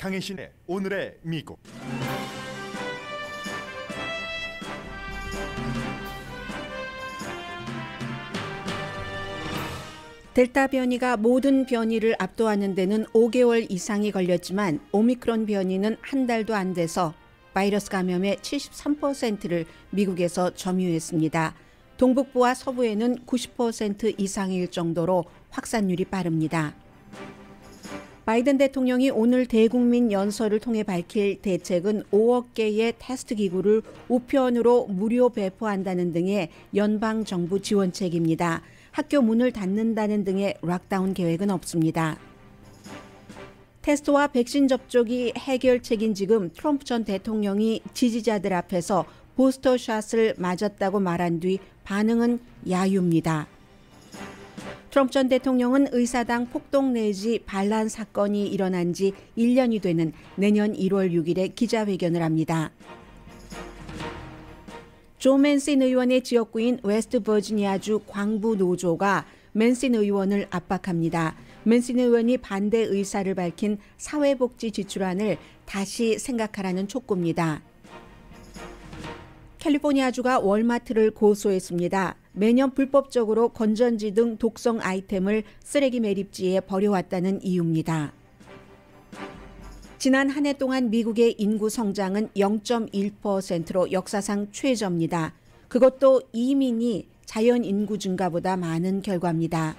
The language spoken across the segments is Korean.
강혜신의 오늘의 미국. 델타 변이가 모든 변이를 압도하는 데는 5개월 이상이 걸렸지만 오미크론 변이는 한 달도 안 돼서 바이러스 감염의 73%를 미국에서 점유했습니다. 동북부와 서부에는 90% 이상일 정도로 확산률이 빠릅니다. 바이든 대통령이 오늘 대국민 연설을 통해 밝힐 대책은 5억 개의 테스트 기구를 우편으로 무료 배포한다는 등의 연방정부 지원책입니다. 학교 문을 닫는다는 등의 락다운 계획은 없습니다. 테스트와 백신 접종이 해결책인 지금 트럼프 전 대통령이 지지자들 앞에서 부스터샷을 맞았다고 말한 뒤 반응은 야유입니다. 트럼프 전 대통령은 의사당 폭동 내지 반란 사건이 일어난 지 1년이 되는 내년 1월 6일에 기자회견을 합니다. 조 맨신 의원의 지역구인 웨스트 버지니아주 광부 노조가 맨신 의원을 압박합니다. 맨신 의원이 반대 의사를 밝힌 사회복지 지출안을 다시 생각하라는 촉구입니다. 캘리포니아주가 월마트를 고소했습니다. 매년 불법적으로 건전지 등 독성 아이템을 쓰레기 매립지에 버려왔다는 이유입니다. 지난 한 해 동안 미국의 인구 성장은 0.1%로 역사상 최저입니다. 그것도 이민이 자연 인구 증가보다 많은 결과입니다.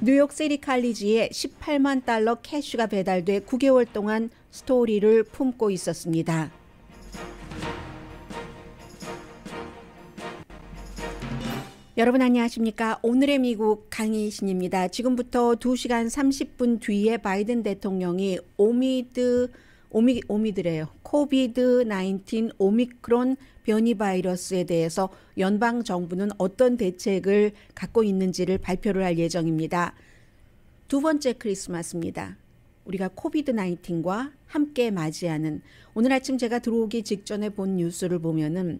뉴욕 시티 칼리지에 18만 달러 캐시가 배달돼 9개월 동안 스토리를 품고 있었습니다. 여러분 안녕하십니까? 오늘의 미국 강희신입니다. 지금부터 2시간 30분 뒤에 바이든 대통령이 코비드-19 오미크론 변이 바이러스에 대해서 연방 정부는 어떤 대책을 갖고 있는지를 발표를 할 예정입니다. 두 번째 크리스마스입니다. 우리가 코비드-19과 함께 맞이하는, 오늘 아침 제가 들어오기 직전에 본 뉴스를 보면은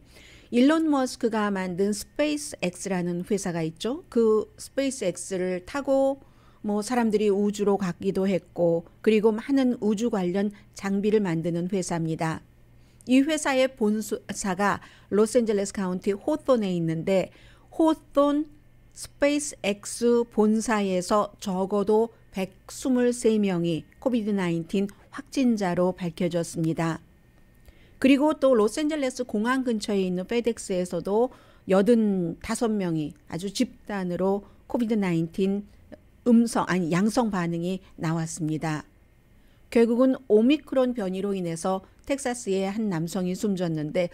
일론 머스크가 만든 스페이스X라는 회사가 있죠. 그 스페이스X를 타고 사람들이 우주로 가기도 했고, 그리고 많은 우주 관련 장비를 만드는 회사입니다. 이 회사의 본사가 로스앤젤레스 카운티 호톤에 있는데, 호톤 스페이스X 본사에서 적어도 123명이 코비드-19 확진자로 밝혀졌습니다. 그리고 또 로스앤젤레스 공항 근처에 있는 페덱스에서도 85명이 아주 집단으로 코비드-19 양성 반응이 나왔습니다. 결국은 오미크론 변이로 인해서 텍사스의 한 남성이 숨졌는데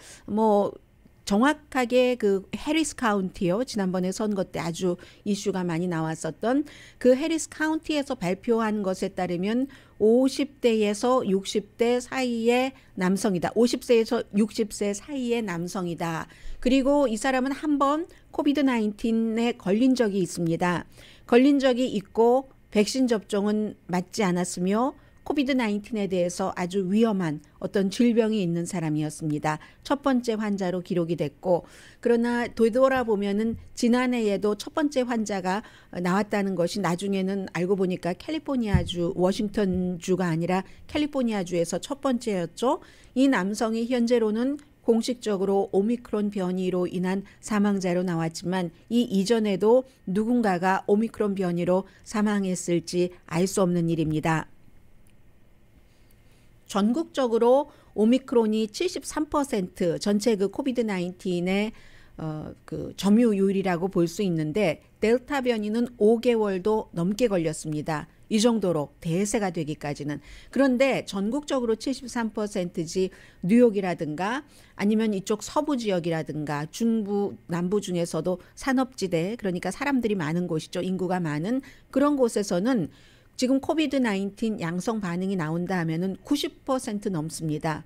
정확하게 그 해리스 카운티요. 지난번에 선거 때 아주 이슈가 많이 나왔었던 그 해리스 카운티에서 발표한 것에 따르면 50대에서 60대 사이의 남성이다. 50세에서 60세 사이의 남성이다. 그리고 이 사람은 한번 코비드-19에 걸린 적이 있습니다. 걸린 적이 있고 백신 접종은 맞지 않았으며 코비드-19에 대해서 아주 위험한 어떤 질병이 있는 사람이었습니다. 첫 번째 환자로 기록이 됐고, 그러나 되돌아보면은 지난해에도 첫 번째 환자가 나왔다는 것이 나중에는 알고 보니까 캘리포니아주, 워싱턴주가 아니라 캘리포니아주에서 첫 번째였죠. 이 남성이 현재로는 공식적으로 오미크론 변이로 인한 사망자로 나왔지만 이 이전에도 누군가가 오미크론 변이로 사망했을지 알 수 없는 일입니다. 전국적으로 오미크론이 73% 전체 그 코비드-19의 그 점유율이라고 볼 수 있는데, 델타 변이는 5개월도 넘게 걸렸습니다. 이 정도로 대세가 되기까지는. 그런데 전국적으로 73%지 뉴욕이라든가 아니면 이쪽 서부 지역이라든가 중부, 남부 중에서도 산업지대, 그러니까 사람들이 많은 곳이죠. 인구가 많은 그런 곳에서는 지금 코비드-19 양성 반응이 나온다 하면은 90% 넘습니다.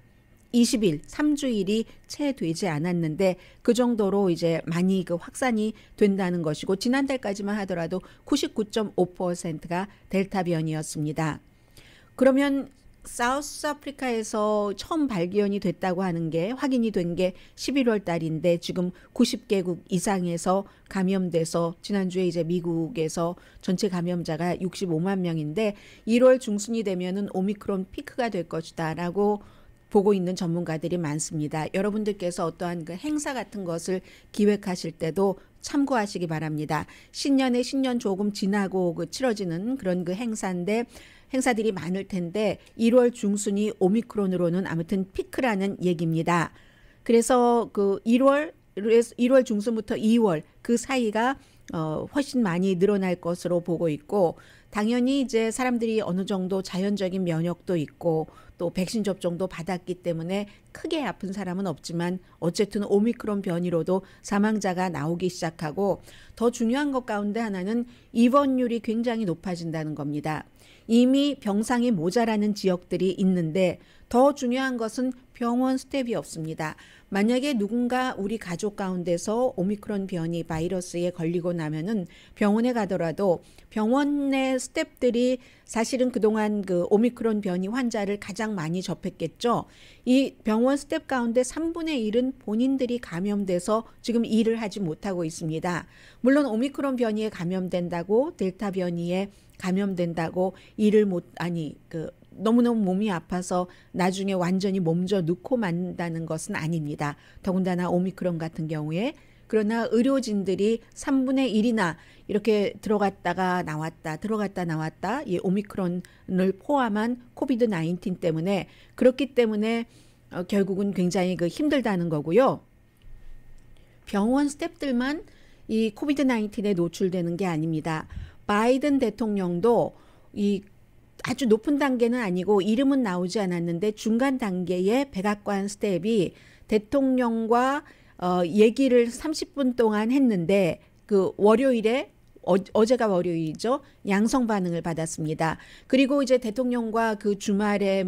20일, 3주일이 채 되지 않았는데 그 정도로 이제 많이 그 확산이 된다는 것이고, 지난달까지만 하더라도 99.5%가 델타 변이였습니다. 그러면 사우스 아프리카에서 처음 발견이 됐다고 하는 게 확인이 된 게 11월 달인데 지금 90개국 이상에서 감염돼서 지난주에 이제 미국에서 전체 감염자가 65만 명인데 1월 중순이 되면은 오미크론 피크가 될 것이다라고 보고 있는 전문가들이 많습니다. 여러분들께서 어떠한 그 행사 같은 것을 기획하실 때도 참고하시기 바랍니다. 신년에 신년 조금 지나고 그 치러지는 그런 그 행사인데 행사들이 많을 텐데 1월 중순이 오미크론으로는 아무튼 피크라는 얘기입니다. 그래서 그 1월 중순부터 2월 그 사이가 훨씬 많이 늘어날 것으로 보고 있고 당연히 이제 사람들이 어느 정도 자연적인 면역도 있고 또 백신 접종도 받았기 때문에 크게 아픈 사람은 없지만 어쨌든 오미크론 변이로도 사망자가 나오기 시작하고 더 중요한 것 가운데 하나는 입원율이 굉장히 높아진다는 겁니다. 이미 병상이 모자라는 지역들이 있는데 더 중요한 것은 병원 스텝이 없습니다. 만약에 누군가 우리 가족 가운데서 오미크론 변이 바이러스에 걸리고 나면은 병원에 가더라도 병원의 스텝들이 사실은 그동안 그 오미크론 변이 환자를 가장 많이 접했겠죠. 이 병원 스텝 가운데 3분의 1은 본인들이 감염돼서 지금 일을 하지 못하고 있습니다. 물론 오미크론 변이에 감염된다고 델타 변이에 감염된다고 일을 너무너무 몸이 아파서 나중에 완전히 몸져 넣고 만다는 것은 아닙니다. 더군다나 오미크론 같은 경우에. 그러나 의료진들이 3분의 1이나 이렇게 들어갔다 나왔다 이 오미크론을 포함한 코비드 19 때문에 그렇기 때문에 결국은 굉장히 그 힘들다는 거고요. 병원 스태프들만 이 코비드 19에 노출되는 게 아닙니다. 바이든 대통령도 이 아주 높은 단계는 아니고 이름은 나오지 않았는데 중간 단계의 백악관 스텝이 대통령과 얘기를 30분 동안 했는데 그 월요일에 어제가 월요일이죠. 양성 반응을 받았습니다. 그리고 이제 대통령과 그 주말에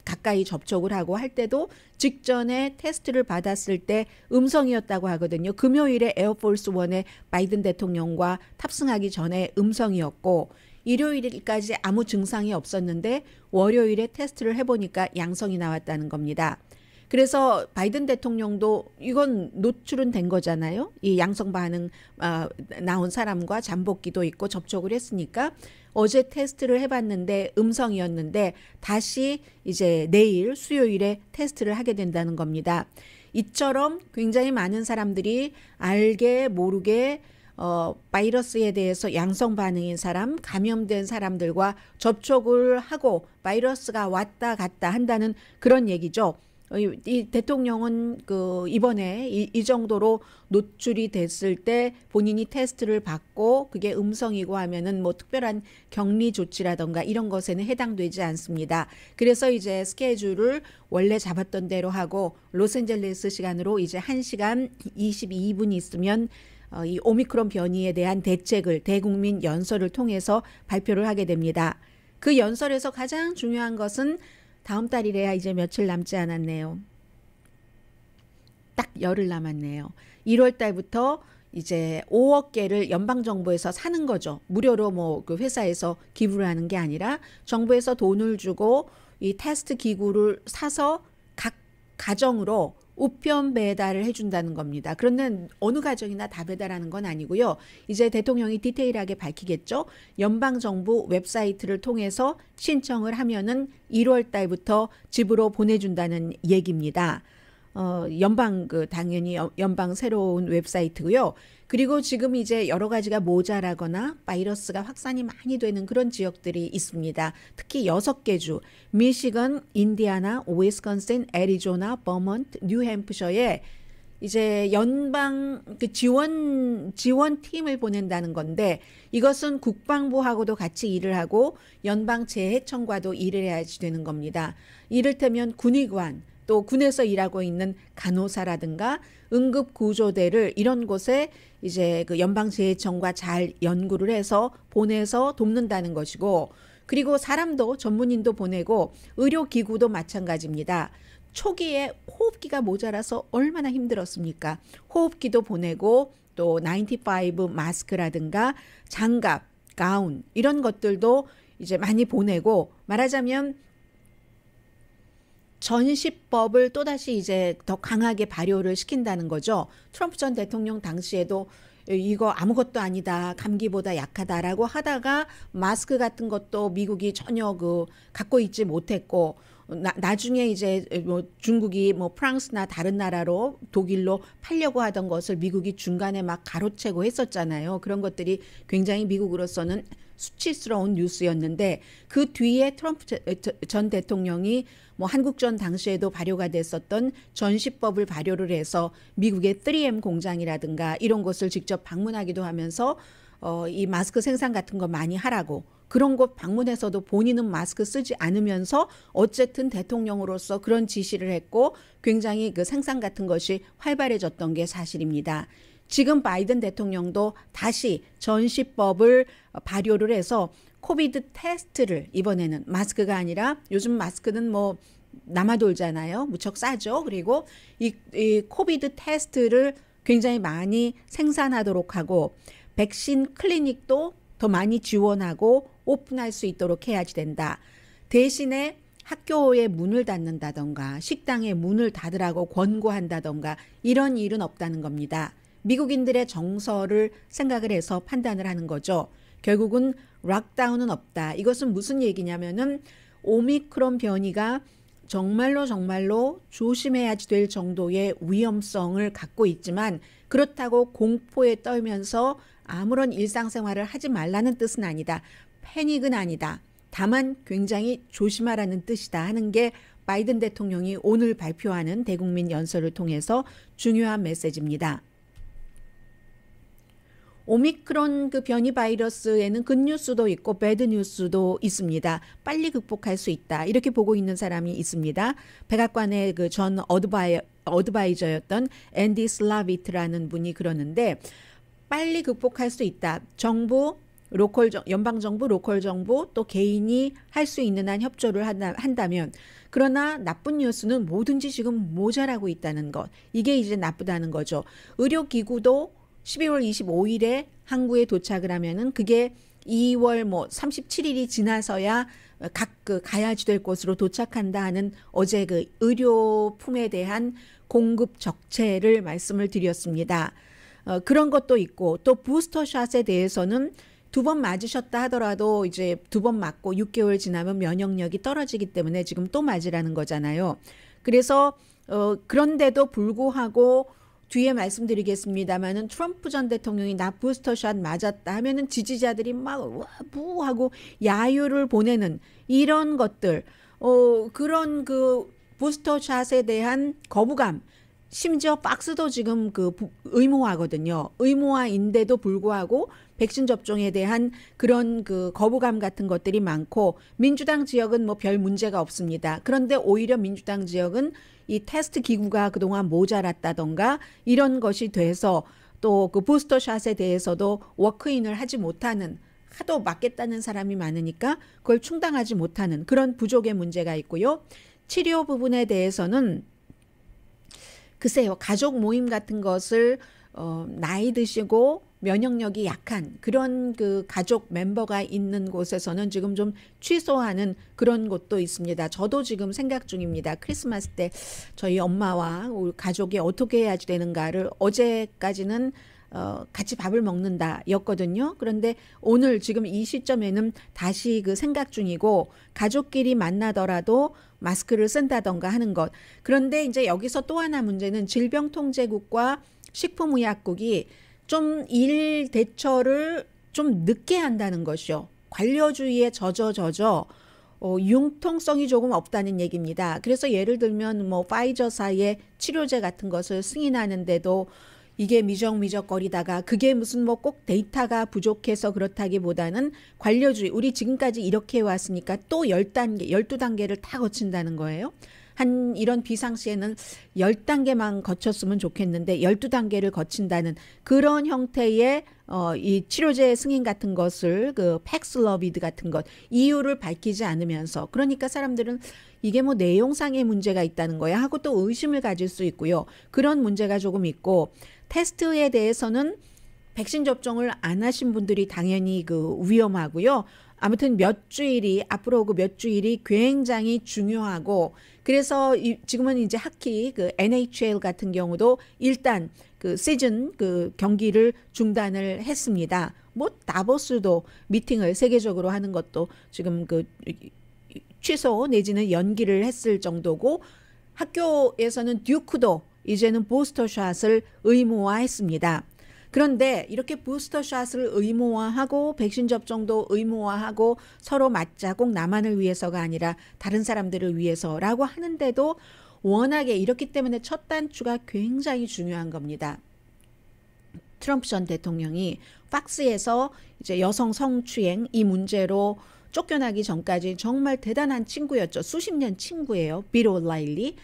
가까이 접촉을 하고 할 때도 직전에 테스트를 받았을 때 음성이었다고 하거든요. 금요일에 에어포스 원에 바이든 대통령과 탑승하기 전에 음성이었고 일요일까지 아무 증상이 없었는데 월요일에 테스트를 해보니까 양성이 나왔다는 겁니다. 그래서 바이든 대통령도 이건 노출은 된 거잖아요. 이 양성 반응 나온 사람과 잠복기도 있고 접촉을 했으니까 어제 테스트를 해봤는데 음성이었는데 다시 이제 내일 수요일에 테스트를 하게 된다는 겁니다. 이처럼 굉장히 많은 사람들이 알게 모르게 바이러스에 대해서 양성 반응인 사람, 감염된 사람들과 접촉을 하고 바이러스가 왔다 갔다 한다는 그런 얘기죠. 이 대통령은 이번에 이 정도로 노출이 됐을 때 본인이 테스트를 받고 그게 음성이고 하면은 특별한 격리 조치라던가 이런 것에는 해당되지 않습니다. 그래서 이제 스케줄을 원래 잡았던 대로 하고 로스앤젤레스 시간으로 이제 1시간 22분 있으면 이 오미크론 변이에 대한 대책을 대국민 연설을 통해서 발표를 하게 됩니다. 그 연설에서 가장 중요한 것은 다음 달이래야 이제 며칠 남지 않았네요. 딱 열흘 남았네요. 1월 달부터 이제 5억 개를 연방정부에서 사는 거죠. 무료로 그 회사에서 기부를 하는 게 아니라 정부에서 돈을 주고 이 테스트 기구를 사서 각 가정으로 우편 배달을 해준다는 겁니다. 그런데 어느 가정이나 다 배달하는 건 아니고요. 이제 대통령이 디테일하게 밝히겠죠. 연방정부 웹사이트를 통해서 신청을 하면은 1월 달부터 집으로 보내준다는 얘기입니다. 당연히 연방 새로운 웹사이트고요. 그리고 지금 이제 여러 가지가 모자라거나 바이러스가 확산이 많이 되는 그런 지역들이 있습니다. 특히 6개 주, 미시건, 인디아나, 위스콘신, 애리조나, 버몬트, 뉴햄프셔에 이제 연방 지원팀을 보낸다는 건데 이것은 국방부하고도 같이 일을 하고 연방재해청과도 일을 해야지 되는 겁니다. 이를테면 군의관, 또 군에서 일하고 있는 간호사라든가 응급구조대를 이런 곳에 이제 그 연방재해청과 잘 연구를 해서 보내서 돕는다는 것이고 그리고 사람도 전문인도 보내고 의료기구도 마찬가지입니다. 초기에 호흡기가 모자라서 얼마나 힘들었습니까? 호흡기도 보내고 또 95 마스크라든가 장갑, 가운 이런 것들도 이제 많이 보내고 말하자면 전시법을 또다시 이제 더 강하게 발효를 시킨다는 거죠. 트럼프 전 대통령 당시에도 이거 아무것도 아니다, 감기보다 약하다라고 하다가 마스크 같은 것도 미국이 전혀 갖고 있지 못했고, 나중에 이제 뭐 중국이 뭐 프랑스나 다른 나라로 독일로 팔려고 하던 것을 미국이 중간에 막 가로채고 했었잖아요. 그런 것들이 굉장히 미국으로서는 수치스러운 뉴스였는데, 그 뒤에 트럼프 전 대통령이 뭐 한국전 당시에도 발효가 됐었던 전시법을 발효를 해서 미국의 3M 공장이라든가 이런 곳을 직접 방문하기도 하면서 이 마스크 생산 같은 거 많이 하라고, 그런 곳 방문해서도 본인은 마스크 쓰지 않으면서 어쨌든 대통령으로서 그런 지시를 했고 굉장히 그 생산 같은 것이 활발해졌던 게 사실입니다. 지금 바이든 대통령도 다시 전시법을 발효를 해서 코비드 테스트를, 이번에는 마스크가 아니라, 요즘 마스크는 뭐 남아돌잖아요. 무척 싸죠. 그리고 이 코비드 테스트를 굉장히 많이 생산하도록 하고, 백신 클리닉도 더 많이 지원하고 오픈할 수 있도록 해야지 된다. 대신에 학교의 문을 닫는다던가 식당의 문을 닫으라고 권고한다던가 이런 일은 없다는 겁니다. 미국인들의 정서를 생각을 해서 판단을 하는 거죠. 결국은 락다운은 없다. 이것은 무슨 얘기냐면은 오미크론 변이가 정말로 조심해야지 될 정도의 위험성을 갖고 있지만, 그렇다고 공포에 떨면서 아무런 일상생활을 하지 말라는 뜻은 아니다. 패닉은 아니다. 다만 굉장히 조심하라는 뜻이다 하는 게 바이든 대통령이 오늘 발표하는 대국민 연설을 통해서 중요한 메시지입니다. 오미크론 그 변이 바이러스에는 굿뉴스도 있고 배드뉴스도 있습니다. 빨리 극복할 수 있다, 이렇게 보고 있는 사람이 있습니다. 백악관의 그 전 어드바이저였던 앤디 슬라비트라는 분이 그러는데, 빨리 극복할 수 있다. 정부, 연방정부, 로컬정부, 또 개인이 할 수 있는 한 협조를 한다면, 그러나 나쁜 뉴스는 뭐든지 지금 모자라고 있다는 것, 이게 이제 나쁘다는 거죠. 의료기구도 12월 25일에 항구에 도착을 하면은 그게 2월 뭐 37일이 지나서야 가야지 될 곳으로 도착한다 하는 어제 그 의료품에 대한 공급 적체를 말씀을 드렸습니다. 그런 것도 있고, 또 부스터샷에 대해서는 2번 맞으셨다 하더라도 이제 2번 맞고 6개월 지나면 면역력이 떨어지기 때문에 지금 또 맞으라는 거잖아요. 그래서 그런데도 불구하고 뒤에 말씀드리겠습니다만은 트럼프 전 대통령이 나 부스터샷 맞았다 하면은 지지자들이 막 부하고 야유를 보내는 이런 것들, 그런 그 부스터샷에 대한 거부감, 심지어 박스도 지금 의무화거든요. 의무화인데도 불구하고 백신 접종에 대한 그런 그 거부감 같은 것들이 많고, 민주당 지역은 뭐 별 문제가 없습니다. 그런데 오히려 민주당 지역은 이 테스트 기구가 그동안 모자랐다던가 이런 것이 돼서, 또 그 부스터샷에 대해서도 워크인을 하지 못하는, 하도 맞겠다는 사람이 많으니까 그걸 충당하지 못하는 그런 부족의 문제가 있고요. 치료 부분에 대해서는 글쎄요, 가족 모임 같은 것을 나이 드시고 면역력이 약한 그런 그 가족 멤버가 있는 곳에서는 지금 좀 취소하는 그런 곳도 있습니다. 저도 지금 생각 중입니다. 크리스마스 때 저희 엄마와 우리 가족이 어떻게 해야지 되는가를, 어제까지는 같이 밥을 먹는다 였거든요. 그런데 오늘 지금 이 시점에는 다시 그 생각 중이고, 가족끼리 만나더라도 마스크를 쓴다던가 하는 것. 그런데 이제 여기서 또 하나 문제는 질병통제국과 식품의약국이 좀 일 대처를 좀 늦게 한다는 것이요. 관료주의에 젖어 융통성이 조금 없다는 얘기입니다. 그래서 예를 들면 뭐 파이저사의 치료제 같은 것을 승인하는데도 이게 미적미적거리다가, 그게 무슨 뭐 꼭 데이터가 부족해서 그렇다기보다는 관료주의, 우리 지금까지 이렇게 해왔으니까 또 10단계, 12단계를 다 거친다는 거예요. 한 이런 비상시에는 10단계만 거쳤으면 좋겠는데 12단계를 거친다는 그런 형태의 이 치료제 승인 같은 것을, 그 팩슬러비드 같은 것, 이유를 밝히지 않으면서, 그러니까 사람들은 이게 뭐 내용상의 문제가 있다는 거야 하고 또 의심을 가질 수 있고요. 그런 문제가 조금 있고, 테스트에 대해서는 백신 접종을 안 하신 분들이 당연히 그 위험하고요. 아무튼 몇 주일이 앞으로 그 몇 주일이 굉장히 중요하고 그래서 지금은 이제 하키 그 NHL 같은 경우도 일단 그 시즌 그 경기를 중단을 했습니다. 뭐 다보스도 미팅을 세계적으로 하는 것도 지금 그 취소 내지는 연기를 했을 정도고 학교에서는 듀크도 이제는 부스터샷을 의무화했습니다. 그런데 이렇게 부스터샷을 의무화하고 백신 접종도 의무화하고 서로 맞자 꼭 나만을 위해서가 아니라 다른 사람들을 위해서라고 하는데도 워낙에 이렇기 때문에 첫 단추가 굉장히 중요한 겁니다. 트럼프 전 대통령이 팍스에서 이제 여성 성추행 이 문제로 쫓겨나기 전까지 정말 대단한 친구였죠. 수십 년 친구예요. 빌 올라일리.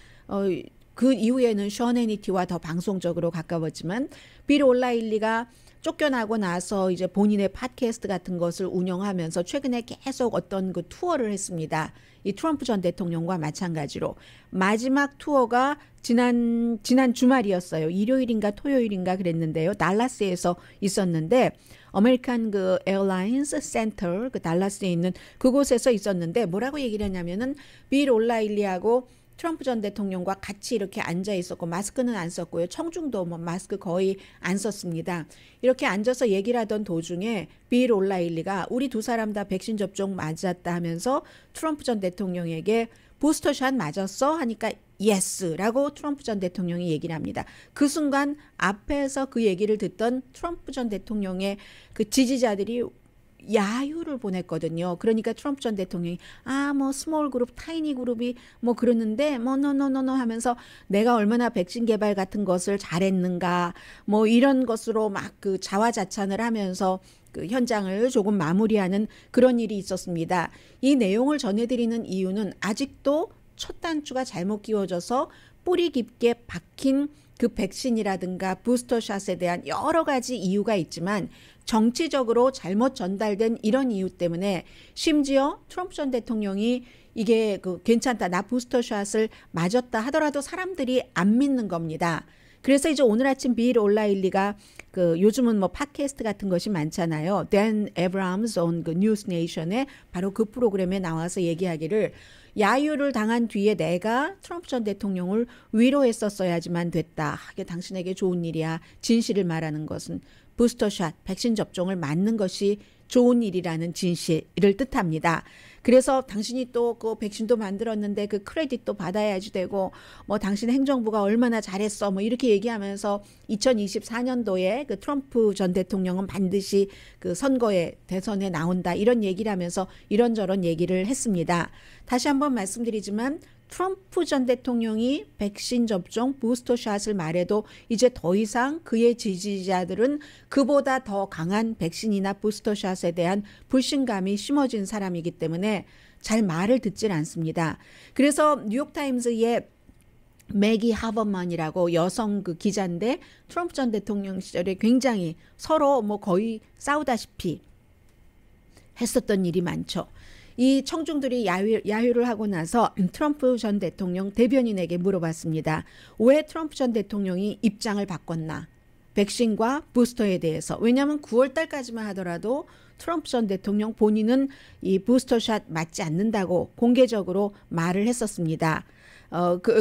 그 이후에는 션 해니티와 더 방송적으로 가까웠지만 빌 올라일리가 쫓겨나고 나서 이제 본인의 팟캐스트 같은 것을 운영하면서 최근에 계속 어떤 그 투어를 했습니다. 이 트럼프 전 대통령과 마찬가지로 마지막 투어가 지난 주말이었어요. 일요일인가 토요일인가 그랬는데요. 달라스에서 있었는데 아메리칸 그 에어라인스 센터 그 달라스에 있는 그곳에서 있었는데 뭐라고 얘기를 했냐면은 빌 올라일리하고 트럼프 전 대통령과 같이 이렇게 앉아 있었고 마스크는 안 썼고요. 청중도 뭐 마스크 거의 안 썼습니다. 이렇게 앉아서 얘기를 하던 도중에 빌 올라일리가 우리 두 사람 다 백신 접종 맞았다 하면서 트럼프 전 대통령에게 부스터샷 맞았어? 하니까 예스라고 트럼프 전 대통령이 얘기를 합니다. 그 순간 앞에서 그 얘기를 듣던 트럼프 전 대통령의 그 지지자들이 야유를 보냈거든요. 그러니까 트럼프 전 대통령이 뭐 스몰 그룹, 타이니 그룹이 뭐 그러는데 뭐 노노노노 하면서 내가 얼마나 백신 개발 같은 것을 잘했는가 뭐 이런 것으로 막 그 자화자찬을 하면서 그 현장을 조금 마무리하는 그런 일이 있었습니다. 이 내용을 전해드리는 이유는 아직도 첫 단추가 잘못 끼워져서 뿌리 깊게 박힌 그 백신이라든가 부스터샷에 대한 여러 가지 이유가 있지만 정치적으로 잘못 전달된 이런 이유 때문에 심지어 트럼프 전 대통령이 이게 그 괜찮다, 나 부스터샷을 맞았다 하더라도 사람들이 안 믿는 겁니다. 그래서 이제 오늘 아침 빌 올라일리가 그 요즘은 뭐 팟캐스트 같은 것이 많잖아요. Dan Abrams on 그 뉴스 네이션에 바로 그 프로그램에 나와서 얘기하기를 야유를 당한 뒤에 내가 트럼프 전 대통령을 위로했었어야지만 됐다. 이게 당신에게 좋은 일이야. 진실을 말하는 것은 부스터샷, 백신 접종을 맞는 것이 좋은 일이라는 진실을 뜻합니다. 그래서 당신이 또 그 백신도 만들었는데 그 크레딧도 받아야지 되고 뭐 당신 행정부가 얼마나 잘했어 뭐 이렇게 얘기하면서 2024년도에 그 트럼프 전 대통령은 반드시 그 선거에 대선에 나온다 이런 얘기를 하면서 이런저런 얘기를 했습니다. 다시 한번 말씀드리지만 트럼프 전 대통령이 백신 접종 부스터샷을 말해도 이제 더 이상 그의 지지자들은 그보다 더 강한 백신이나 부스터샷에 대한 불신감이 심어진 사람이기 때문에 잘 말을 듣질 않습니다. 그래서 뉴욕타임즈의 매기 하버만이라고 여성 그 기자인데 트럼프 전 대통령 시절에 굉장히 서로 뭐 거의 싸우다시피 했었던 일이 많죠. 이 청중들이 야유를 하고 나서 트럼프 전 대통령 대변인에게 물어봤습니다. 왜 트럼프 전 대통령이 입장을 바꿨나? 백신과 부스터에 대해서. 왜냐하면 9월 달까지만 하더라도 트럼프 전 대통령 본인은 이 부스터샷 맞지 않는다고 공개적으로 말을 했었습니다.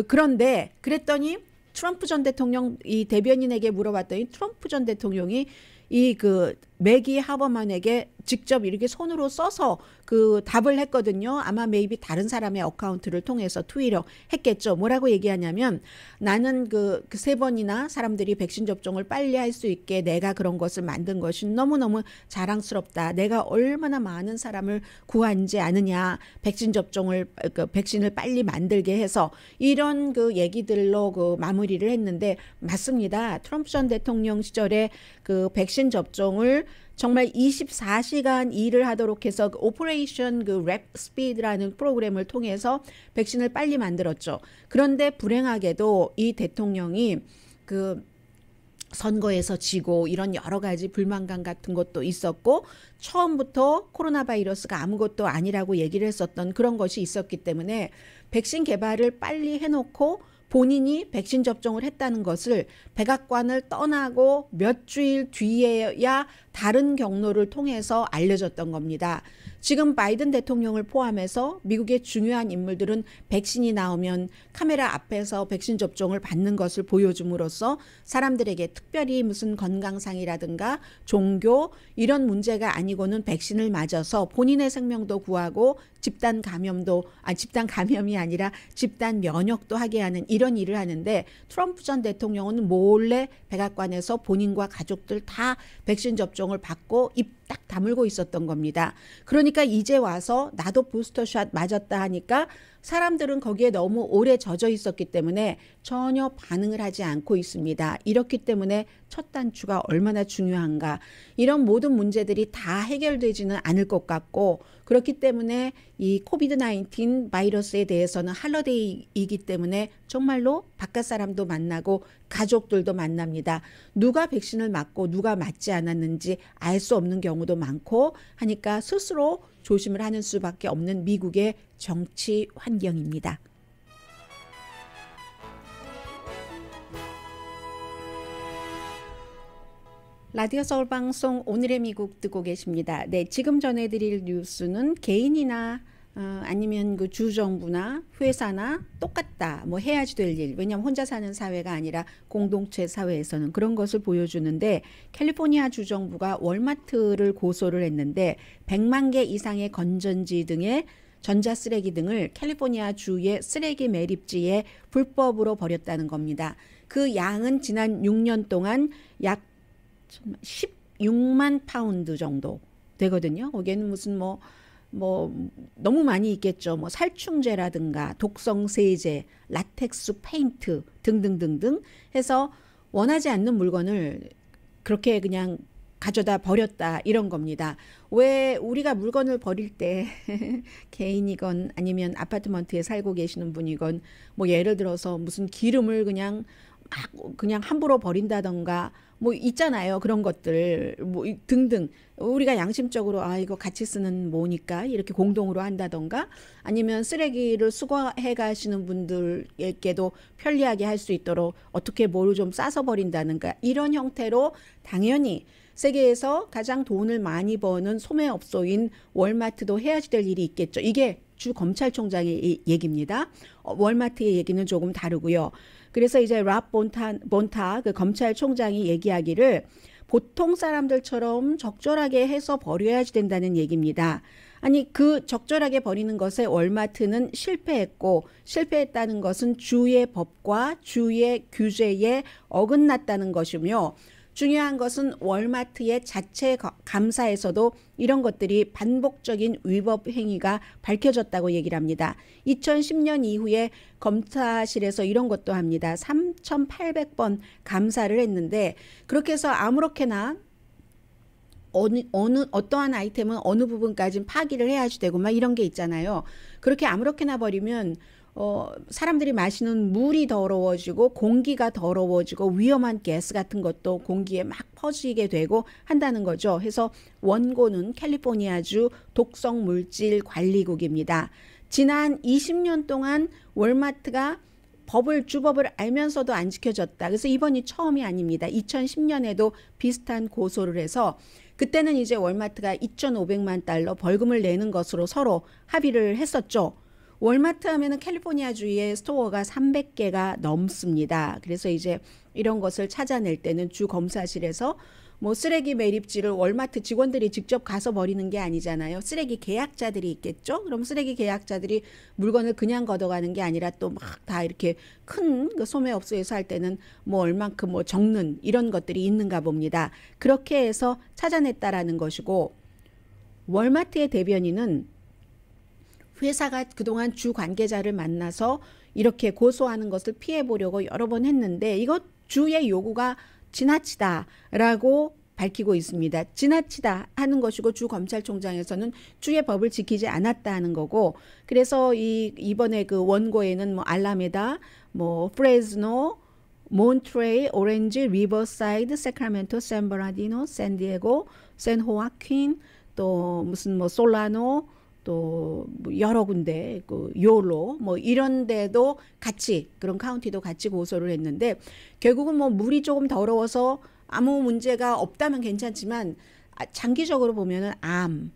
그런데 그랬더니 트럼프 전 대통령 이 대변인에게 물어봤더니 트럼프 전 대통령이 이 그 매기 하버만에게 직접 이렇게 손으로 써서 그 답을 했거든요. 아마 메이비 다른 사람의 어카운트를 통해서 트위터 했겠죠. 뭐라고 얘기하냐면 나는 그 세 번이나 사람들이 백신 접종을 빨리 할 수 있게 내가 그런 것을 만든 것이 너무너무 자랑스럽다. 내가 얼마나 많은 사람을 구한지 아느냐. 백신 접종을 백신을 빨리 만들게 해서 이런 그 얘기들로 그 마무리를 했는데 맞습니다. 트럼프 전 대통령 시절에 그 백신 접종을 정말 24시간 일을 하도록 해서 오퍼레이션 그 랩 스피드라는 프로그램을 통해서 백신을 빨리 만들었죠. 그런데 불행하게도 이 대통령이 그 선거에서 지고 이런 여러 가지 불만감 같은 것도 있었고 처음부터 코로나 바이러스가 아무것도 아니라고 얘기를 했었던 그런 것이 있었기 때문에 백신 개발을 빨리 해놓고 본인이 백신 접종을 했다는 것을 백악관을 떠나고 몇 주일 뒤에야 다른 경로를 통해서 알려졌던 겁니다. 지금 바이든 대통령을 포함해서 미국의 중요한 인물들은 백신이 나오면 카메라 앞에서 백신 접종을 받는 것을 보여줌으로써 사람들에게 특별히 무슨 건강상이라든가 종교 이런 문제가 아니고는 백신을 맞아서 본인의 생명도 구하고 집단 감염이 아니라 집단 면역도 하게 하는 이런 일을 하는데, 트럼프 전 대통령은 몰래 백악관에서 본인과 가족들 다 백신 접종을 받고 입 딱 다물고 있었던 겁니다. 그러니까 이제 와서 나도 부스터샷 맞았다 하니까 사람들은 거기에 너무 오래 젖어 있었기 때문에 전혀 반응을 하지 않고 있습니다. 이렇기 때문에 첫 단추가 얼마나 중요한가. 이런 모든 문제들이 다 해결되지는 않을 것 같고, 그렇기 때문에 이 코비드-19 바이러스에 대해서는 할러데이이기 때문에 정말로 바깥 사람도 만나고 가족들도 만납니다. 누가 백신을 맞고 누가 맞지 않았는지 알 수 없는 경우도 많고 하니까 스스로 조심을 하는 수밖에 없는 미국의 정치 환경입니다. 라디오 서울 방송 오늘의 미국 듣고 계십니다. 네, 지금 전해드릴 뉴스는 개인이나 아니면 그 주정부나 회사나 똑같다. 뭐 해야지 될 일. 왜냐하면 혼자 사는 사회가 아니라 공동체 사회에서는 그런 것을 보여주는데, 캘리포니아 주정부가 월마트를 고소를 했는데 100만 개 이상의 건전지 등의 전자쓰레기 등을 캘리포니아 주의 쓰레기 매립지에 불법으로 버렸다는 겁니다. 그 양은 지난 6년 동안 약 16만 파운드 정도 되거든요. 거기에는 무슨 뭐 너무 많이 있겠죠. 뭐 살충제라든가 독성세제, 라텍스 페인트 등등등등 해서 원하지 않는 물건을 그렇게 그냥 가져다 버렸다 이런 겁니다. 왜 우리가 물건을 버릴 때 개인이건 아니면 아파트먼트에 살고 계시는 분이건 뭐 예를 들어서 무슨 기름을 그냥 함부로 버린다던가 뭐 있잖아요. 그런 것들 뭐 등등 우리가 양심적으로 이거 같이 쓰는 뭐니까 이렇게 공동으로 한다던가, 아니면 쓰레기를 수거해 가시는 분들에게도 편리하게 할 수 있도록 어떻게 뭐를 좀 싸서 버린다는가, 이런 형태로 당연히 세계에서 가장 돈을 많이 버는 소매업소인 월마트도 해야지 될 일이 있겠죠. 이게 주 검찰총장의 얘기입니다. 월마트의 얘기는 조금 다르고요. 그래서 이제 랍 본타 그 검찰총장이 얘기하기를 보통 사람들처럼 적절하게 해서 버려야지 된다는 얘기입니다. 아니 그 적절하게 버리는 것에 월마트는 실패했다는 것은 주의 법과 주의 규제에 어긋났다는 것이며, 중요한 것은 월마트의 자체 감사에서도 이런 것들이 반복적인 위법 행위가 밝혀졌다고 얘기를 합니다. 2010년 이후에 검사실에서 이런 것도 합니다. 3,800번 감사를 했는데, 그렇게 해서 아무렇게나 어떠한 아이템은 어느 부분까지 파기를 해야지 되고 막 이런 게 있잖아요. 그렇게 아무렇게나 버리면 사람들이 마시는 물이 더러워지고 공기가 더러워지고 위험한 가스 같은 것도 공기에 막 퍼지게 되고 한다는 거죠. 그래서 원고는 캘리포니아주 독성물질관리국입니다. 지난 20년 동안 월마트가 주법을 알면서도 안 지켜졌다. 그래서 이번이 처음이 아닙니다. 2010년에도 비슷한 고소를 해서 그때는 이제 월마트가 2,500만 달러 벌금을 내는 것으로 서로 합의를 했었죠. 월마트 하면은 캘리포니아 주의 스토어가 300개가 넘습니다. 그래서 이제 이런 것을 찾아낼 때는 주 검사실에서 뭐 쓰레기 매립지를 월마트 직원들이 직접 가서 버리는 게 아니잖아요. 쓰레기 계약자들이 있겠죠. 그럼 쓰레기 계약자들이 물건을 그냥 걷어가는 게 아니라 또 막 다 이렇게 큰 그 소매업소에서 할 때는 뭐 얼만큼 뭐 적는 이런 것들이 있는가 봅니다. 그렇게 해서 찾아냈다라는 것이고, 월마트의 대변인은 회사가 그동안 주 관계자를 만나서 이렇게 고소하는 것을 피해보려고 여러 번 했는데 이것 주의 요구가 지나치다라고 밝히고 있습니다. 지나치다 하는 것이고 주 검찰총장에서는 주의 법을 지키지 않았다 하는 거고, 그래서 이번에 그 원고에는 뭐 알라메다, 뭐 프레즈노, 몬트레이, 오렌지, 리버사이드, 세크라멘토, 샌버나디노, 샌디에고, 샌호아퀸, 또 무슨 뭐 솔라노, 또 여러 군데 그 요로 뭐 이런 데도 같이 그런 카운티도 같이 고소를 했는데, 결국은 뭐 물이 조금 더러워서 아무 문제가 없다면 괜찮지만 장기적으로 보면은 암,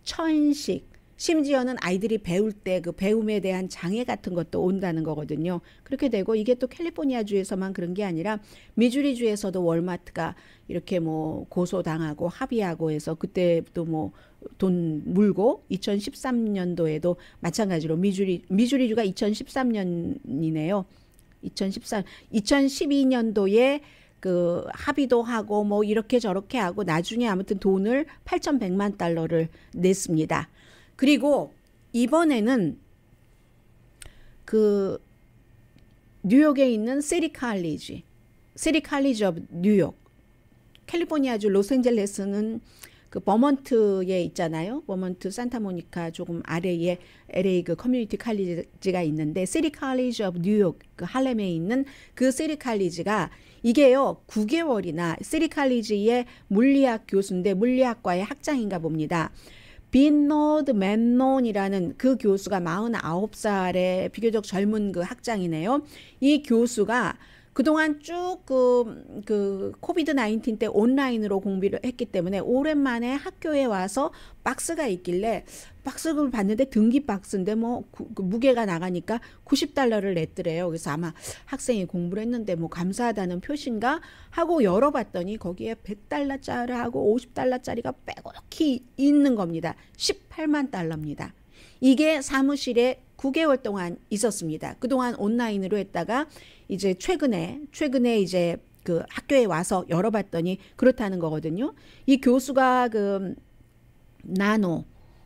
천식, 심지어는 아이들이 배울 때 그 배움에 대한 장애 같은 것도 온다는 거거든요. 그렇게 되고 이게 또 캘리포니아 주에서만 그런 게 아니라 미주리 주에서도 월마트가 이렇게 뭐 고소당하고 합의하고 해서 그때도 뭐 돈 물고 2013년도에도 마찬가지로 미주리주가 2013년이네요. 2012년도에 그 합의도 하고 뭐 이렇게 저렇게 하고 나중에 아무튼 돈을 8,100만 달러를 냈습니다. 그리고 이번에는 그 뉴욕에 있는 시티 칼리지 오브 뉴욕, 캘리포니아주 로스앤젤레스는 그 버먼트에 있잖아요. 버먼트 산타모니카 조금 아래에 LA 그 커뮤니티 칼리지가 있는데 시티 칼리지 오브 뉴욕 그 할렘에 있는 그 시티 칼리지가 이게요 9개월이나 시티 칼리지의 물리학 교수인데 물리학과의 학장인가 봅니다. 빈노드 맨논이라는 그 교수가 49살의 비교적 젊은 그 학장이네요. 이 교수가 그동안 쭉 그 코비드 19 때 온라인으로 공부를 했기 때문에 오랜만에 학교에 와서 박스가 있길래 박스를 봤는데 등기 박스인데 뭐 그 무게가 나가니까 90달러를 냈더래요. 그래서 아마 학생이 공부를 했는데 뭐 감사하다는 표시인가 하고 열어봤더니 거기에 100달러짜리하고 50달러짜리가 빼곡히 있는 겁니다. 18만 달러입니다. 이게 사무실에 9개월 동안 있었습니다. 그동안 온라인으로 했다가 이제 최근에 이제 그 학교에 와서 열어봤더니 그렇다는 거거든요. 이 교수가 그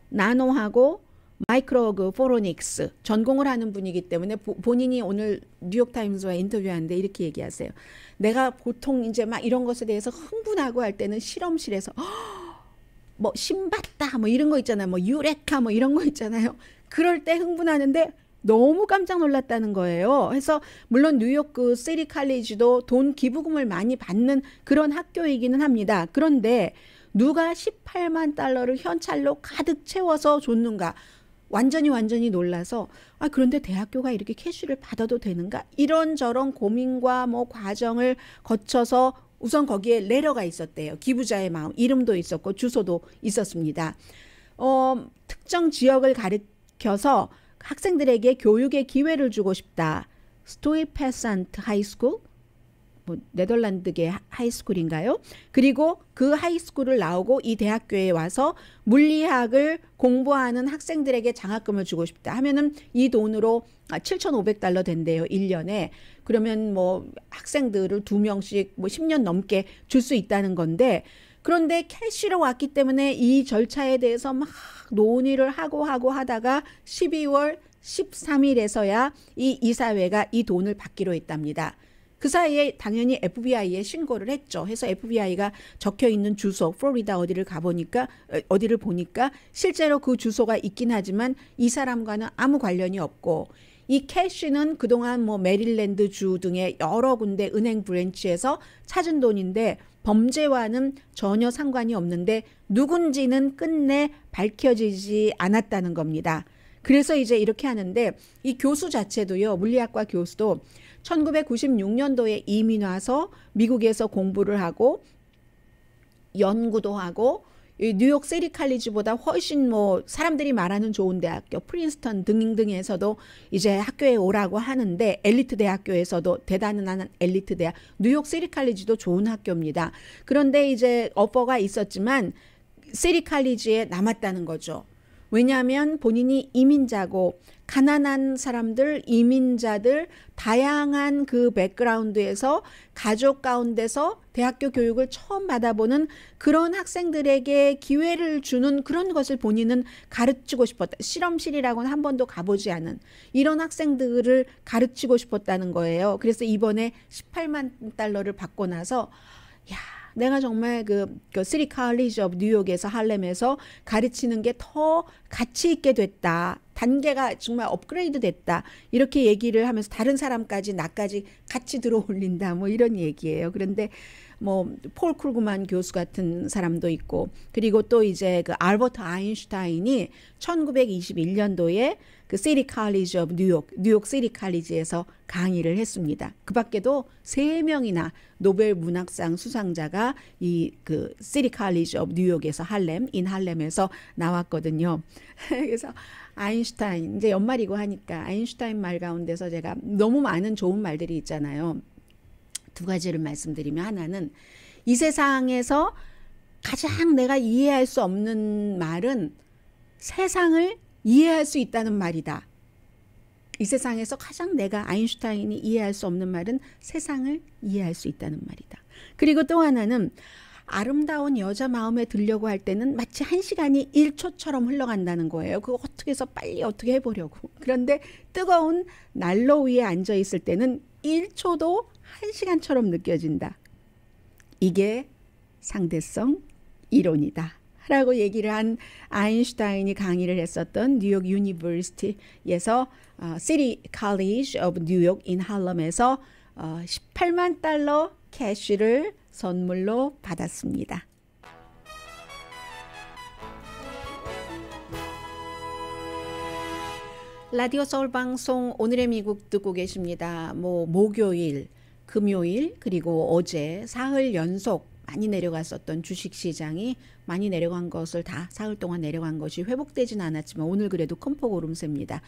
나노하고 마이크로 그 포로닉스 전공을 하는 분이기 때문에 본인이 오늘 뉴욕타임즈와 인터뷰하는데 이렇게 얘기하세요. 내가 보통 이제 막 이런 것에 대해서 흥분하고 할 때는 실험실에서 뭐 신봤다 뭐 이런 거 있잖아요. 뭐 유레카 뭐 이런 거 있잖아요. 그럴 때 흥분하는데 너무 깜짝 놀랐다는 거예요. 그래서 물론 뉴욕 그 시티 칼리지도 돈 기부금을 많이 받는 그런 학교이기는 합니다. 그런데 누가 18만 달러를 현찰로 가득 채워서 줬는가? 완전히 놀라서 그런데 대학교가 이렇게 캐시를 받아도 되는가? 이런저런 고민과 뭐 과정을 거쳐서 우선 거기에 레터가 있었대요. 기부자의 마음, 이름도 있었고 주소도 있었습니다. 특정 지역을 가리켜서 학생들에게 교육의 기회를 주고 싶다. 스토이페산트 하이스쿨, 뭐 네덜란드계 하이스쿨인가요? 그리고 그 하이스쿨을 나오고 이 대학교에 와서 물리학을 공부하는 학생들에게 장학금을 주고 싶다 하면은 이 돈으로 7,500달러 된대요. 1년에. 그러면 뭐 학생들을 2명씩 뭐 10년 넘게 줄 수 있다는 건데, 그런데 캐시로 왔기 때문에 이 절차에 대해서 막 논의를 하고 하다가 12월 13일에서야 이 이사회가 이 돈을 받기로 했답니다. 그 사이에 당연히 FBI에 신고를 했죠. 해서 FBI가 적혀 있는 주소, 플로리다 어디를 보니까 실제로 그 주소가 있긴 하지만 이 사람과는 아무 관련이 없고, 이 캐시는 그동안 뭐 메릴랜드 주 등의 여러 군데 은행 브랜치에서 찾은 돈인데 범죄와는 전혀 상관이 없는데 누군지는 끝내 밝혀지지 않았다는 겁니다. 그래서 이제 이렇게 하는데 이 교수 자체도요, 물리학과 교수도 1996년도에 이민 와서 미국에서 공부를 하고 연구도 하고 뉴욕 시티 칼리지보다 훨씬 뭐 사람들이 말하는 좋은 대학교 프린스턴 등등에서도 이제 학교에 오라고 하는데, 엘리트 대학교에서도 대단한 엘리트 대학 뉴욕 시티 칼리지도 좋은 학교입니다. 그런데 이제 오퍼가 있었지만 시티 칼리지에 남았다는 거죠. 왜냐하면 본인이 이민자고 가난한 사람들, 이민자들, 다양한 그 백그라운드에서 가족 가운데서 대학교 교육을 처음 받아보는 그런 학생들에게 기회를 주는 그런 것을 본인은 가르치고 싶었다. 실험실이라고는 한 번도 가보지 않은 이런 학생들을 가르치고 싶었다는 거예요. 그래서 이번에 18만 달러를 받고 나서 내가 정말 그 시티 칼리지 오브 뉴욕에서 할렘에서 가르치는 게 더 가치 있게 됐다. 단계가 정말 업그레이드 됐다. 이렇게 얘기를 하면서 다른 사람까지 나까지 같이 들어올린다. 뭐 이런 얘기예요. 그런데 뭐 폴 크루그만 교수 같은 사람도 있고, 그리고 또 이제 그 알버트 아인슈타인이 1921년도에 그 시티 칼리지 오브 뉴욕 시티 칼리지에서 강의를 했습니다. 그 밖에도 3명이나 노벨 문학상 수상자가 이 그 시티 칼리지 오브 뉴욕에서 할렘에서 나왔거든요. 그래서 아인슈타인, 이제 연말이고 하니까 아인슈타인 말 가운데서 제가 너무 많은 좋은 말들이 있잖아요. 2가지를 말씀드리면, 하나는 이 세상에서 가장 내가 이해할 수 없는 말은 세상을 이해할 수 있다는 말이다. 이 세상에서 가장 내가 아인슈타인이 이해할 수 없는 말은 세상을 이해할 수 있다는 말이다. 그리고 또 하나는 아름다운 여자 마음에 들려고 할 때는 마치 1시간이 1초처럼 흘러간다는 거예요. 그거 어떻게 해서 빨리 어떻게 해보려고. 그런데 뜨거운 난로 위에 앉아 있을 때는 1초도 1시간처럼 느껴진다. 이게 상대성 이론이다 라고 얘기를 한 아인슈타인이 강의를 했었던 뉴욕 유니버시티에서 시티 칼리지 오브 뉴욕 인 할렘에서 18만 달러 캐시를 선물로 받았습니다. 라디오 서울 방송 오늘의 미국 듣고 계십니다. 뭐 목요일, 금요일, 그리고 어제 사흘 연속 많이 내려갔었던 주식시장이 많이 내려간 것을 다 사흘 동안 내려간 것이 회복되지는 않았지만 오늘 그래도 큰 폭 오름세입니다.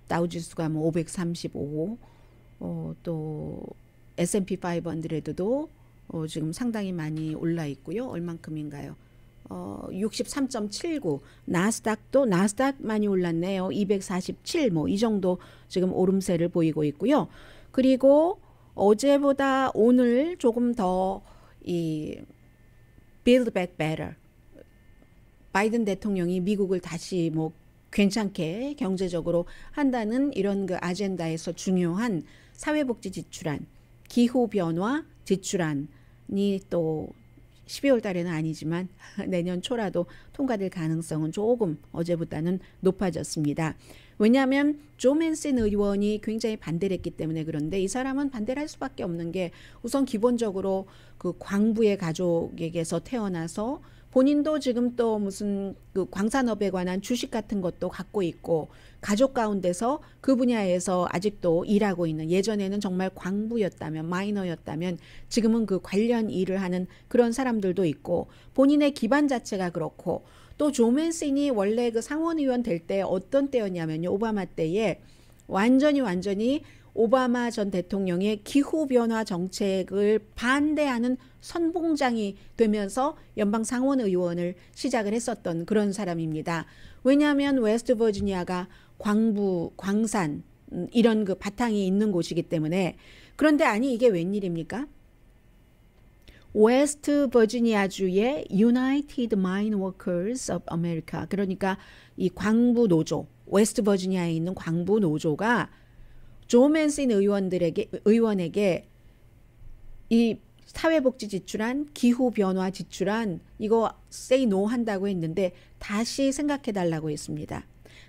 다우지수가 뭐 535, 또 S&P 500도 지금 상당히 많이 올라 있고요. 얼만큼인가요? 63.79. 나스닥 많이 올랐네요. 247, 뭐 이 정도 지금 오름세를 보이고 있고요. 그리고 어제보다 오늘 조금 더 이 Build Back Better, 바이든 대통령이 미국을 다시 뭐 괜찮게 경제적으로 한다는 이런 그 아젠다에서 중요한 사회복지 지출안, 기후변화 지출안이 또 12월 달에는 아니지만 내년 초라도 통과될 가능성은 조금 어제보다는 높아졌습니다. 왜냐하면 조 맨슨 의원이 굉장히 반대를 했기 때문에. 그런데 이 사람은 반대를 할 수밖에 없는 게, 우선 기본적으로 그 광부의 가족에게서 태어나서 본인도 지금 또 무슨 그 광산업에 관한 주식 같은 것도 갖고 있고, 가족 가운데서 그 분야에서 아직도 일하고 있는, 예전에는 정말 광부였다면, 마이너였다면 지금은 그 관련 일을 하는 그런 사람들도 있고, 본인의 기반 자체가 그렇고, 또 조 맨슨이 원래 그 상원의원 될 때 어떤 때였냐면요, 오바마 때에 완전히 오바마 전 대통령의 기후변화 정책을 반대하는 선봉장이 되면서 연방 상원의원을 시작을 했었던 그런 사람입니다. 왜냐하면 웨스트 버지니아가 광부, 광산 이런 그 바탕이 있는 곳이기 때문에. 그런데 아니 이게 웬일입니까? 웨스트 버지니아주의 United Mine Workers of America, 그러니까 이 광부 노조, 웨스트 버지니아에 있는 광부 노조가 조 맨슨 의원에게 이 사회복지 지출안, 기후변화 지출안 이거 say no 한다고 했는데 다시 생각해 달라고 했습니다.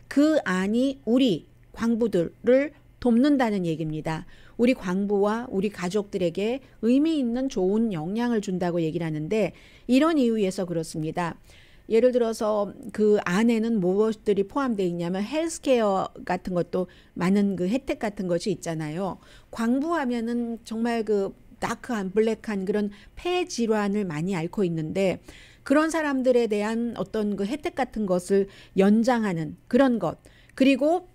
그 안이 우리 광부들을 돕는다는 얘기입니다. 우리 광부와 우리 가족들에게 의미 있는 좋은 영향을 준다고 얘기를 하는데, 이런 이유에서 그렇습니다. 예를 들어서 그 안에는 무엇들이 포함되어 있냐면 헬스케어 같은 것도 많은 그 혜택 같은 것이 있잖아요. 광부하면은 정말 그 다크한 블랙한 그런 폐 질환을 많이 앓고 있는데, 그런 사람들에 대한 어떤 그 혜택 같은 것을 연장하는 그런 것, 그리고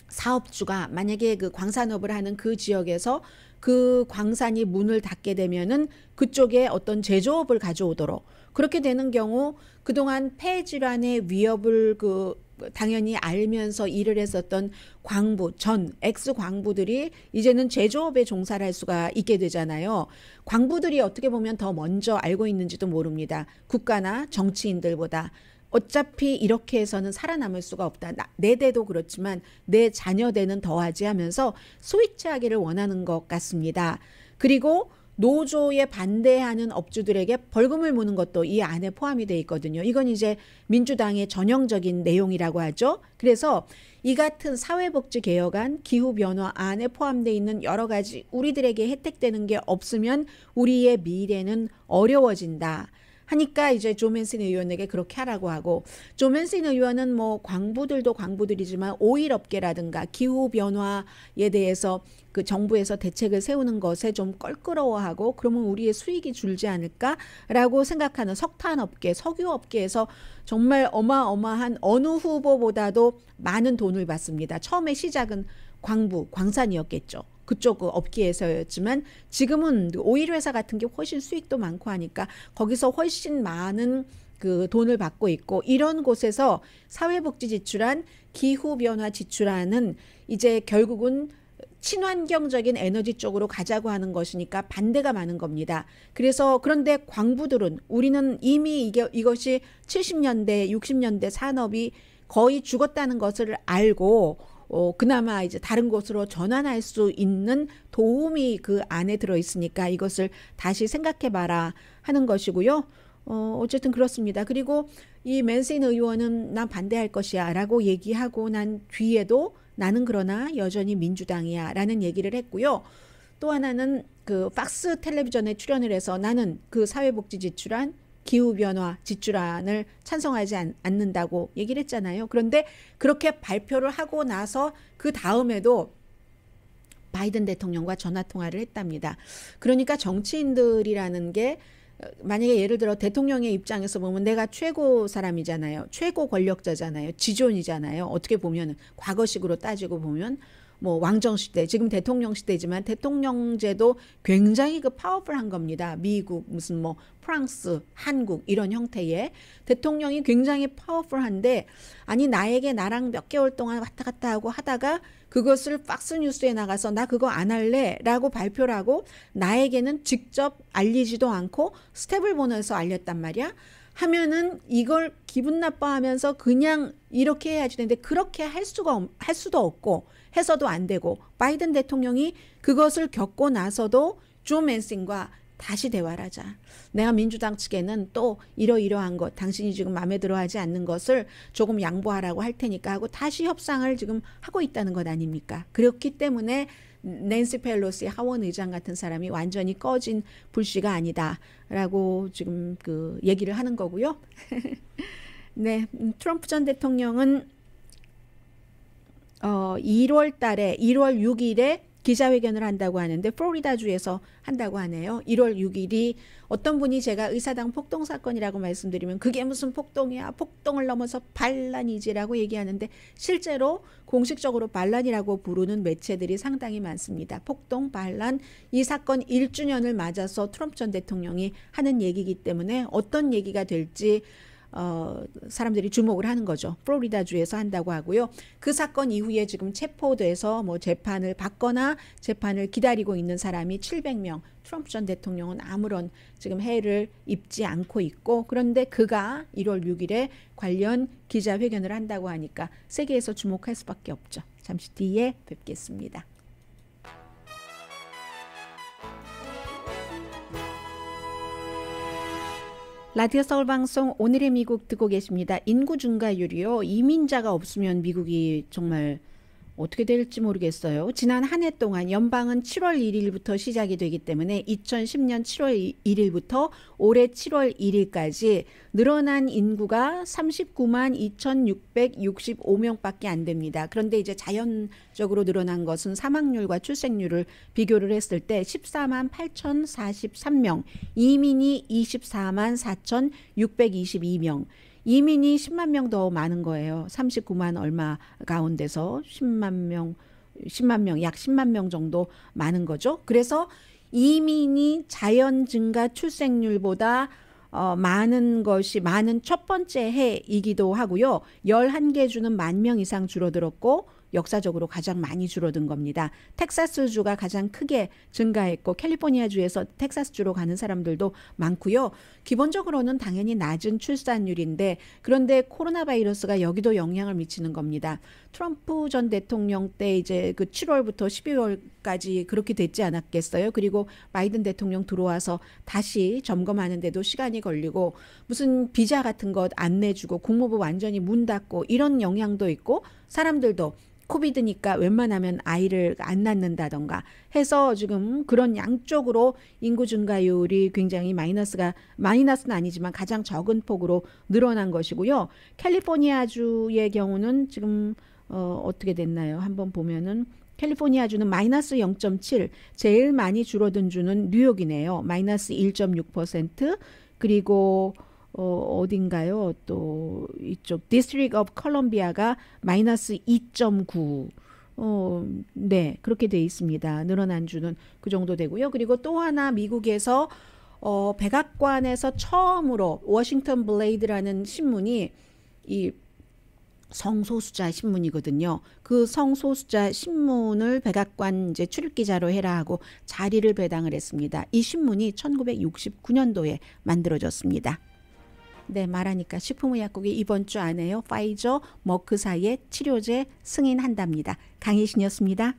사업주가 만약에 그 광산업을 하는 그 지역에서 그 광산이 문을 닫게 되면은 그쪽에 어떤 제조업을 가져오도록, 그렇게 되는 경우 그동안 폐질환의 위협을 그 당연히 알면서 일을 했었던 광부, 전 엑스 광부들이 이제는 제조업에 종사를 할 수가 있게 되잖아요. 광부들이 어떻게 보면 더 먼저 알고 있는지도 모릅니다. 국가나 정치인들보다. 어차피 이렇게 해서는 살아남을 수가 없다. 내 대도 그렇지만 내 자녀 대는 더하지 하면서 스위치하기를 원하는 것 같습니다. 그리고 노조에 반대하는 업주들에게 벌금을 무는 것도 이 안에 포함이 돼 있거든요. 이건 이제 민주당의 전형적인 내용이라고 하죠. 그래서 이 같은 사회복지 개혁안, 기후변화 안에 포함되어 있는 여러 가지 우리들에게 혜택되는 게 없으면 우리의 미래는 어려워진다. 하니까 이제 조 맨슨 의원에게 그렇게 하라고 하고, 조 맨슨 의원은 뭐 광부들도 광부들이지만 오일 업계라든가 기후 변화에 대해서 그 정부에서 대책을 세우는 것에 좀 껄끄러워하고, 그러면 우리의 수익이 줄지 않을까라고 생각하는 석탄 업계, 석유 업계에서 정말 어마어마한 어느 후보보다도 많은 돈을 받습니다. 처음에 시작은 광부, 광산이었겠죠. 그쪽 업계에서였지만 지금은 오일 회사 같은 게 훨씬 수익도 많고 하니까 거기서 훨씬 많은 그 돈을 받고 있고, 이런 곳에서 사회복지 지출안, 기후변화 지출안은 이제 결국은 친환경적인 에너지 쪽으로 가자고 하는 것이니까 반대가 많은 겁니다. 그래서 그런데 광부들은, 우리는 이미 이것이 70년대, 60년대 산업이 거의 죽었다는 것을 알고 그나마 이제 다른 곳으로 전환할 수 있는 도움이 그 안에 들어 있으니까 이것을 다시 생각해봐라 하는 것이고요. 어쨌든 그렇습니다. 그리고 이 맨슨 의원은 난 반대할 것이야 라고 얘기하고 난 뒤에도 나는 그러나 여전히 민주당이야 라는 얘기를 했고요. 또 하나는 그 박스 텔레비전에 출연을 해서 나는 그 사회복지 지출안, 기후변화 지출안을 찬성하지 않는다고 얘기를 했잖아요. 그런데 그렇게 발표를 하고 나서 그 다음에도 바이든 대통령과 전화통화를 했답니다. 그러니까 정치인들이라는 게 만약에 예를 들어 대통령의 입장에서 보면 내가 최고 사람이잖아요. 최고 권력자잖아요. 지존이잖아요. 어떻게 보면 과거식으로 따지고 보면 뭐 왕정시대, 지금 대통령 시대지만 대통령제도 굉장히 그 파워풀한 겁니다. 미국, 무슨 뭐 프랑스, 한국 이런 형태의 대통령이 굉장히 파워풀한데, 아니 나에게 나랑 몇 개월 동안 왔다 갔다 하고 하다가 그것을 팍스뉴스에 나가서 나 그거 안 할래 라고 발표를 하고 나에게는 직접 알리지도 않고 스텝을 보내서 알렸단 말이야. 하면은 이걸 기분 나빠하면서 그냥 이렇게 해야지 되는데 그렇게 할 수도 없고 해서도 안 되고, 바이든 대통령이 그것을 겪고 나서도 조 맨슨과 다시 대화를 하자. 내가 민주당 측에는 또 이러이러한 것, 당신이 지금 마음에 들어 하지 않는 것을 조금 양보하라고 할 테니까 하고 다시 협상을 지금 하고 있다는 것 아닙니까? 그렇기 때문에 낸시 펠로시 하원 의장 같은 사람이 완전히 꺼진 불씨가 아니다라고 지금 그 얘기를 하는 거고요. 네, 트럼프 전 대통령은 1월 달에 1월 6일에 기자회견을 한다고 하는데 플로리다주에서 한다고 하네요. 1월 6일이 어떤 분이 제가 의사당 폭동 사건이라고 말씀드리면 그게 무슨 폭동이야, 폭동을 넘어서 반란이지라고 얘기하는데 실제로 공식적으로 반란이라고 부르는 매체들이 상당히 많습니다. 폭동, 반란, 이 사건 1주년을 맞아서 트럼프 전 대통령이 하는 얘기이기 때문에 어떤 얘기가 될지 사람들이 주목을 하는 거죠. 플로리다주에서 한다고 하고요. 그 사건 이후에 지금 체포돼서 뭐 재판을 받거나 재판을 기다리고 있는 사람이 700명. 트럼프 전 대통령은 아무런 지금 해를 입지 않고 있고, 그런데 그가 1월 6일에 관련 기자회견을 한다고 하니까 세계에서 주목할 수밖에 없죠. 잠시 뒤에 뵙겠습니다. 라디오 서울 방송 오늘의 미국 듣고 계십니다. 인구 증가율이요. 이민자가 없으면 미국이 정말 어떻게 될지 모르겠어요. 지난 한 해 동안 연방은 7월 1일부터 시작이 되기 때문에 2010년 7월 1일부터 올해 7월 1일까지 늘어난 인구가 39만 2,665명밖에 안 됩니다. 그런데 이제 자연적으로 늘어난 것은 사망률과 출생률을 비교를 했을 때 14만 8,043명, 이민이 24만 4,622명, 이민이 10만 명 더 많은 거예요. 39만 얼마 가운데서 10만 명, 약 10만 명 정도 많은 거죠. 그래서 이민이 자연 증가 출생률보다 많은 첫 번째 해이기도 하고요. 11개 주는 10,000명 이상 줄어들었고 역사적으로 가장 많이 줄어든 겁니다. 텍사스주가 가장 크게 증가했고 캘리포니아주에서 텍사스주로 가는 사람들도 많고요. 기본적으로는 당연히 낮은 출산율인데, 그런데 코로나 바이러스가 여기도 영향을 미치는 겁니다. 트럼프 전 대통령 때 이제 그 7월부터 12월까지 그렇게 됐지 않았겠어요? 그리고 바이든 대통령 들어와서 다시 점검하는데도 시간이 걸리고 무슨 비자 같은 것 안 내주고 국무부 완전히 문 닫고 이런 영향도 있고 사람들도 코비드니까 웬만하면 아이를 안 낳는다던가 해서 지금 그런 양쪽으로 인구 증가율이 굉장히 마이너스는 아니지만 가장 적은 폭으로 늘어난 것이고요. 캘리포니아주의 경우는 지금 어떻게 됐나요? 한번 보면은 캘리포니아주는 마이너스 0.7, 제일 많이 줄어든 주는 뉴욕이네요. 마이너스 1.6%, 그리고 어딘가요? 또 이쪽 디스트릭 오브 컬럼비아가 마이너스 2.9. 네, 그렇게 돼 있습니다. 늘어난 주는 그 정도 되고요. 그리고 또 하나 미국에서 백악관에서 처음으로 워싱턴 블레이드라는 신문이 이 성소수자 신문이거든요. 그 성소수자 신문을 백악관 이제 출입 기자로 해라 하고 자리를 배당을 했습니다. 이 신문이 1969년도에 만들어졌습니다. 네, 말하니까 식품의약국이 이번 주 안에요. 파이저, 머크사의 치료제 승인한답니다. 강혜신이었습니다.